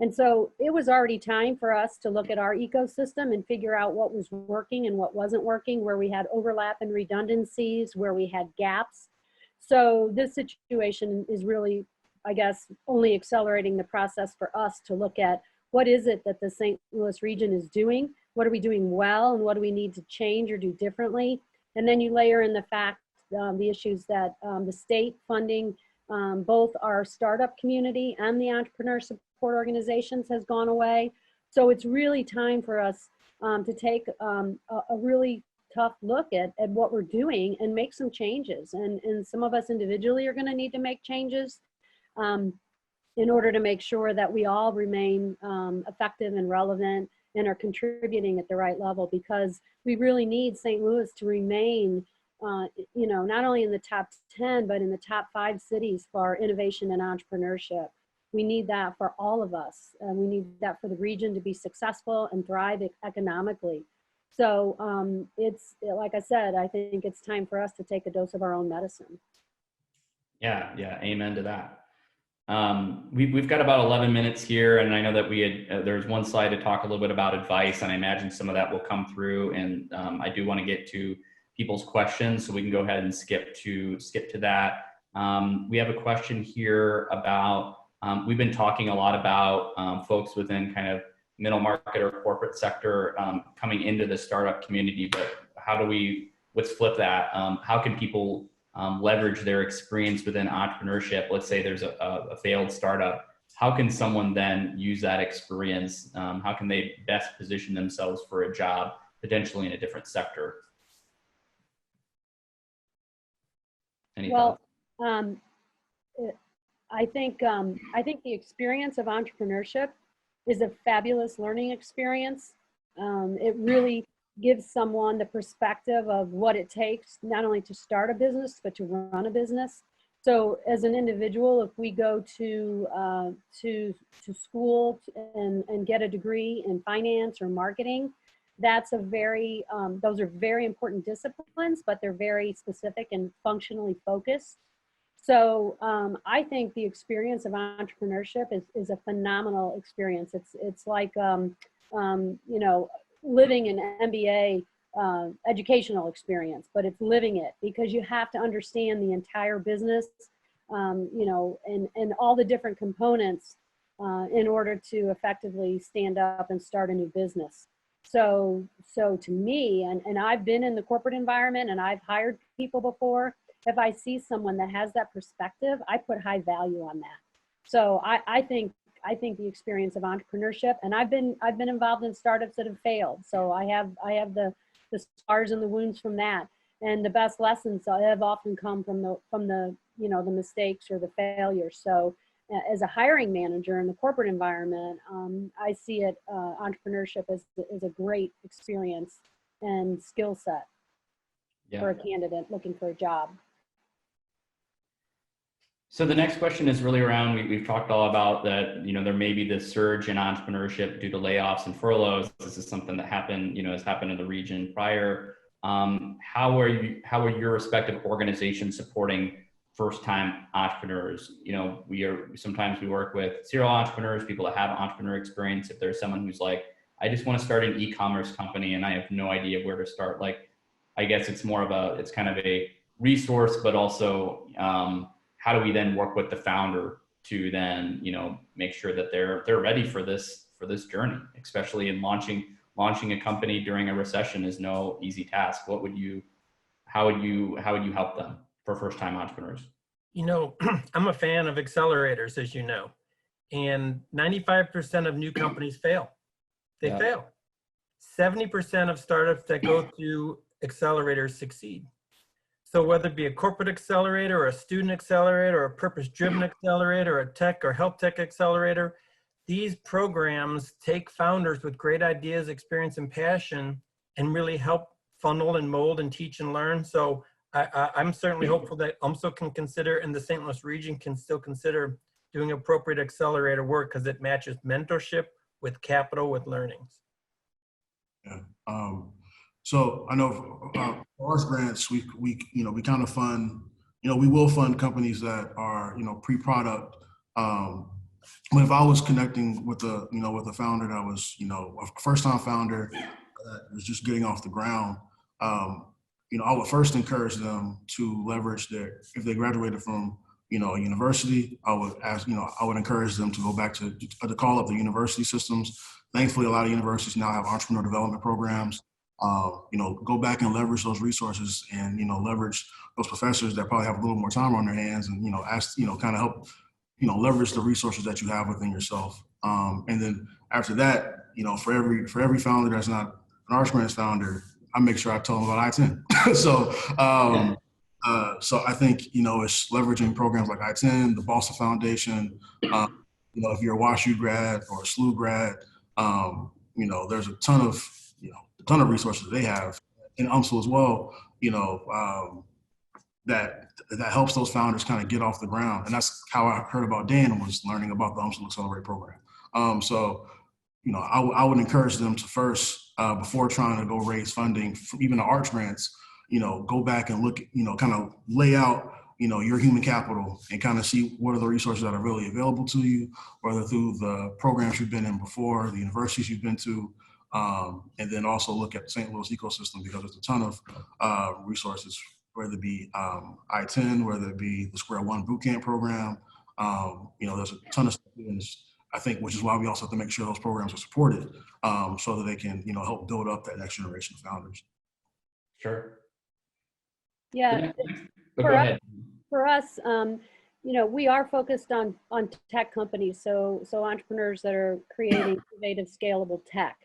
And so it was already time for us to look at our ecosystem and figure out what was working and what wasn't working, where we had overlap and redundancies, where we had gaps. So this situation is really, I guess, only accelerating the process for us to look at what is it that the St. Louis region is doing, what are we doing well, and what do we need to change or do differently. And then you layer in the fact, the issues that the state funding, both our startup community and the entrepreneur support organizations has gone away. So it's really time for us to take a really tough look at what we're doing and make some changes. And some of us individually are going to need to make changes in order to make sure that we all remain effective and relevant and are contributing at the right level, because we really need St. Louis to remain, not only in the top 10, but in the top 5 cities for innovation and entrepreneurship. We need that for all of us. We need that for the region to be successful and thrive economically. So it's, like I said, I think it's time for us to take a dose of our own medicine. Yeah, amen to that. We've got about 11 minutes here, and I know that we had there's one slide to talk a little bit about advice, and I imagine some of that will come through. And I do want to get to people's questions, so we can go ahead and skip to that. We have a question here about we've been talking a lot about folks within kind of middle market or corporate sector coming into the startup community, but let's flip that. How can people leverage their experience within entrepreneurship? Let's say there's a failed startup. How can someone then use that experience? How can they best position themselves for a job potentially in a different sector? Any thoughts? I think the experience of entrepreneurship is a fabulous learning experience. It really gives someone the perspective of what it takes not only to start a business, but to run a business. So as an individual, if we go to school and get a degree in finance or marketing, that's a very, those are very important disciplines, but they're very specific and functionally focused. So I think the experience of entrepreneurship is a phenomenal experience. It's like, you know, living an MBA educational experience, but it's living it, because you have to understand the entire business, you know, and all the different components in order to effectively stand up and start a new business. So to me, and I've been in the corporate environment and I've hired people before, if I see someone that has that perspective, I put high value on that. So I think the experience of entrepreneurship, and I've been involved in startups that have failed. So I have the scars and the wounds from that. And the best lessons have often come from the you know, the mistakes or the failures. So as a hiring manager in the corporate environment, I see it, entrepreneurship as a great experience and skill set for a candidate looking for a job. So the next question is really around, we've talked all about that, you know, there may be this surge in entrepreneurship due to layoffs and furloughs. This is something that happened, you know, has happened in the region prior. How are your respective organizations supporting first-time entrepreneurs? You know, sometimes we work with serial entrepreneurs, people that have entrepreneur experience. If there's someone who's like, I just want to start an e-commerce company and I have no idea where to start. Like, I guess it's more of it's kind of a resource, but also, how do we then work with the founder to then, you know, make sure that they're ready for this journey, especially in launching a company during a recession is no easy task. How would you help them for first-time entrepreneurs? You know, I'm a fan of accelerators, as you know, and 95% of new companies fail. They fail. 70% of startups that go through accelerators succeed. So whether it be a corporate accelerator or a student accelerator or a purpose-driven accelerator or a tech or health tech accelerator, these programs take founders with great ideas, experience, and passion and really help funnel and mold and teach and learn. So I'm certainly hopeful that UMSL can consider, and the St. Louis region can still consider doing appropriate accelerator work, because it matches mentorship with capital with learnings. Yeah. So I know for our grants, we kind of fund, we will fund companies that are, pre-product. But if I was connecting with a founder that was, a first-time founder that was just getting off the ground, I would first encourage them to leverage if they graduated from, a university, I would encourage them to go back to call up the university systems. Thankfully, a lot of universities now have entrepreneur development programs. Go back and leverage those resources and, leverage those professors that probably have a little more time on their hands and, kind of help, leverage the resources that you have within yourself. And then after that, for every founder that's not an Arch Grants founder, I make sure I tell them about ITEN. So I think, it's leveraging programs like ITEN, the Boston Foundation, if you're a WashU grad or a SLU grad, there's a ton of resources they have in UMSL as well, that helps those founders kind of get off the ground. And that's how I heard about Dan, was learning about the UMSL Accelerate program. I would encourage them to first, before trying to go raise funding, even the Arch Grants, go back and look, kind of lay out, your human capital and kind of see what are the resources that are really available to you, whether through the programs you've been in before, the universities you've been to, and then also look at the St. Louis ecosystem, because there's a ton of resources, whether it be ITEN, whether it be the Square One Bootcamp program. There's a ton of stuff in this, I think, which is why we also have to make sure those programs are supported, so that they can, help build up that next generation of founders. Sure. Yeah. Go ahead. For us, we are focused on tech companies, so entrepreneurs that are creating innovative, scalable tech.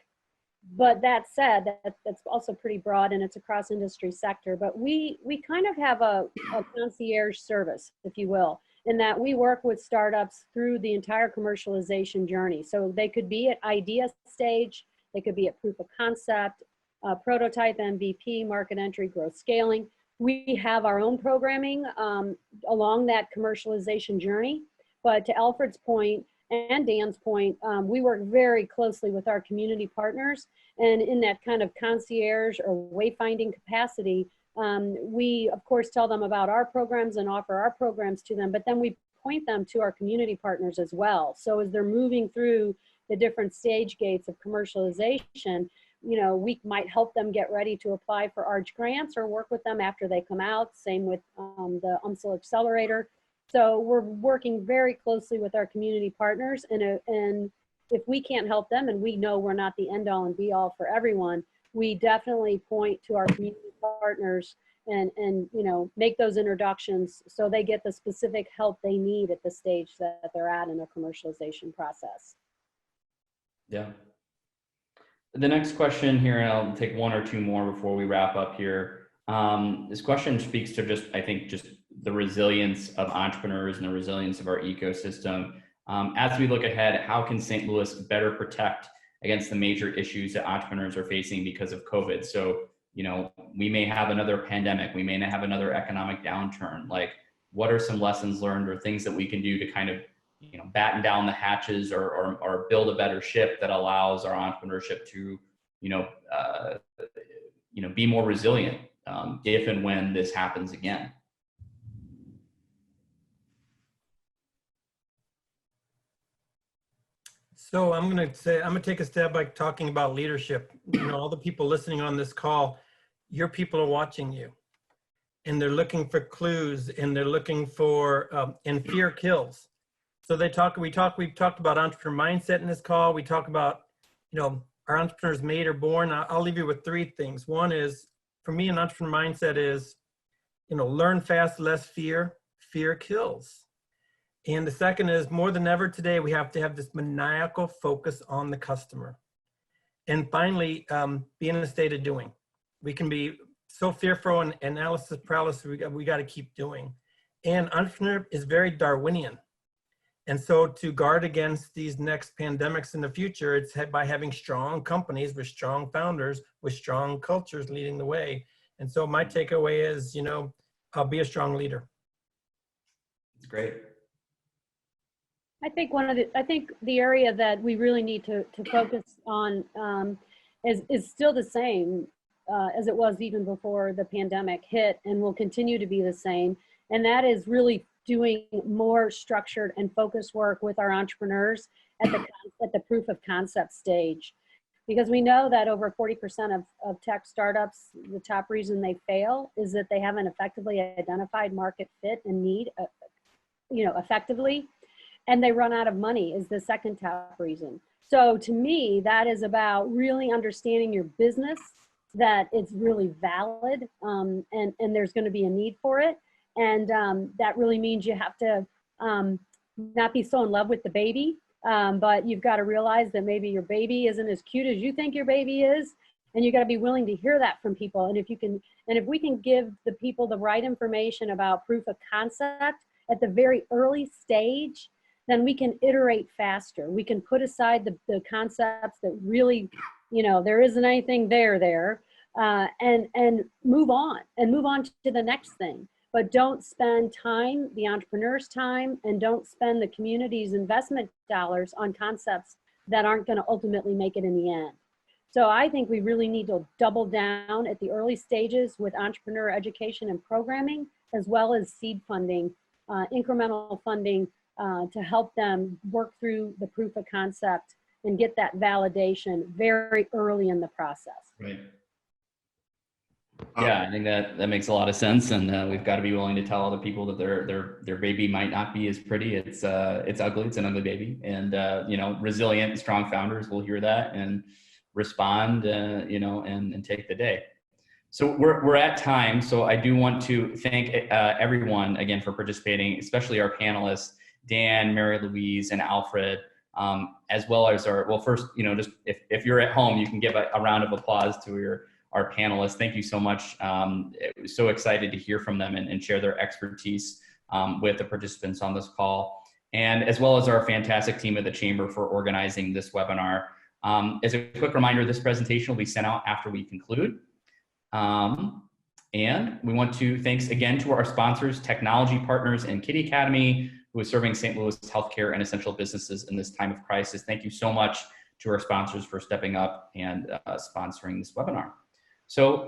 But that said, that's also pretty broad, and it's a cross-industry sector. But we kind of have a concierge service, if you will, in that we work with startups through the entire commercialization journey. So they could be at idea stage, they could be at proof of concept, prototype, MVP, market entry, growth, scaling. We have our own programming along that commercialization journey. But to Alfred's point and Dan's point, we work very closely with our community partners. And in that kind of concierge or wayfinding capacity, we, of course, tell them about our programs and offer our programs to them, but then we point them to our community partners as well. So as they're moving through the different stage gates of commercialization, you know, we might help them get ready to apply for ARCH grants or work with them after they come out. Same with the UMSL Accelerator. So we're working very closely with our community partners, and if we can't help them, and we know we're not the end all and be all for everyone, we definitely point to our community partners and you know, make those introductions so they get the specific help they need at the stage that they're at in their commercialization process. Yeah. The next question here, and I'll take one or two more before we wrap up here. This question speaks to just, I think, just the resilience of entrepreneurs and the resilience of our ecosystem. As we look ahead, how can St. Louis better protect against the major issues that entrepreneurs are facing because of COVID? So, you know, we may have another pandemic, we may have another economic downturn. Like, what are some lessons learned or things that we can do to kind of, you know, batten down the hatches or build a better ship that allows our entrepreneurship to, you know, be more resilient if and when this happens again? So I'm going to take a step by talking about leadership. You know, all the people listening on this call, your people are watching you, and they're looking for clues, and they're looking for, and fear kills. So we've talked about entrepreneur mindset in this call. We talk about, you know, are entrepreneurs made or born? I'll leave you with three things. One is, for me, an entrepreneur mindset is, you know, learn fast, less fear. Fear kills. And the second is, more than ever today, we have to have this maniacal focus on the customer. And finally, be in a state of doing. We can be so fearful and analysis paralysis, we got to keep doing. And entrepreneur is very Darwinian. And so to guard against these next pandemics in the future, it's by having strong companies with strong founders, with strong cultures leading the way. And so my takeaway is, you know, be a strong leader. It's great. I think the area that we really need to focus on is still the same as it was even before the pandemic hit, and will continue to be the same. And that is really doing more structured and focused work with our entrepreneurs at the proof of concept stage. Because we know that over 40% of tech startups, the top reason they fail is that they haven't effectively identified market fit and need, effectively. And they run out of money is the second top reason. So to me, that is about really understanding your business, that it's really valid, and there's going to be a need for it. And that really means you have to not be so in love with the baby, but you've got to realize that maybe your baby isn't as cute as you think your baby is. And you got to be willing to hear that from people. And if we can give the people the right information about proof of concept at the very early stage, then we can iterate faster. We can put aside the concepts that really, you know, there isn't anything there, and move on to the next thing. But don't spend time, the entrepreneur's time, and don't spend the community's investment dollars on concepts that aren't going to ultimately make it in the end. So I think we really need to double down at the early stages with entrepreneur education and programming, as well as seed funding, incremental funding, to help them work through the proof of concept and get that validation very early in the process. Right. Yeah, I think that makes a lot of sense, and we've got to be willing to tell other people that their baby might not be as pretty. It's ugly. It's an ugly baby, and you know, resilient and strong founders will hear that and respond, you know, and take the day. So we're at time. So I do want to thank everyone again for participating, especially our panelists, Dan, Mary Louise, and Alfred, as well as first, you know, just if you're at home, you can give a round of applause to our panelists. Thank you so much. It was so excited to hear from them and share their expertise with the participants on this call, and as well as our fantastic team at the Chamber for organizing this webinar. As a quick reminder, this presentation will be sent out after we conclude. And we want to thanks again to our sponsors, Technology Partners and Kitty Academy, who is serving St. Louis healthcare and essential businesses in this time of crisis. Thank you so much to our sponsors for stepping up and sponsoring this webinar. So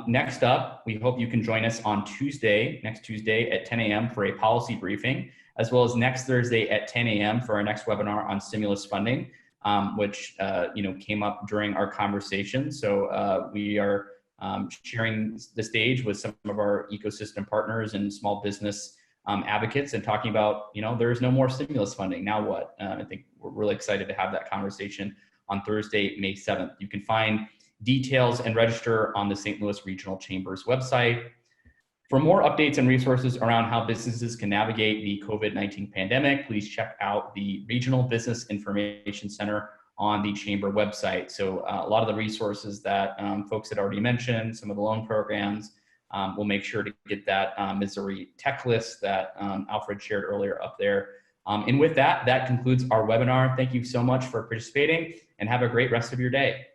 next up, we hope you can join us on next Tuesday at 10 a.m. for a policy briefing, as well as next Thursday at 10 a.m. for our next webinar on stimulus funding, which came up during our conversation. So we are sharing the stage with some of our ecosystem partners and small business advocates and talking about, there is no more stimulus funding. Now what? I think we're really excited to have that conversation on Thursday, May 7th. You can find details and register on the St. Louis Regional Chamber's website. For more updates and resources around how businesses can navigate the COVID-19 pandemic, please check out the Regional Business Information Center on the Chamber website. So a lot of the resources that folks had already mentioned, some of the loan programs, we'll make sure to get that Missouri tech list that Alfred shared earlier up there. And with that, that concludes our webinar. Thank you so much for participating and have a great rest of your day.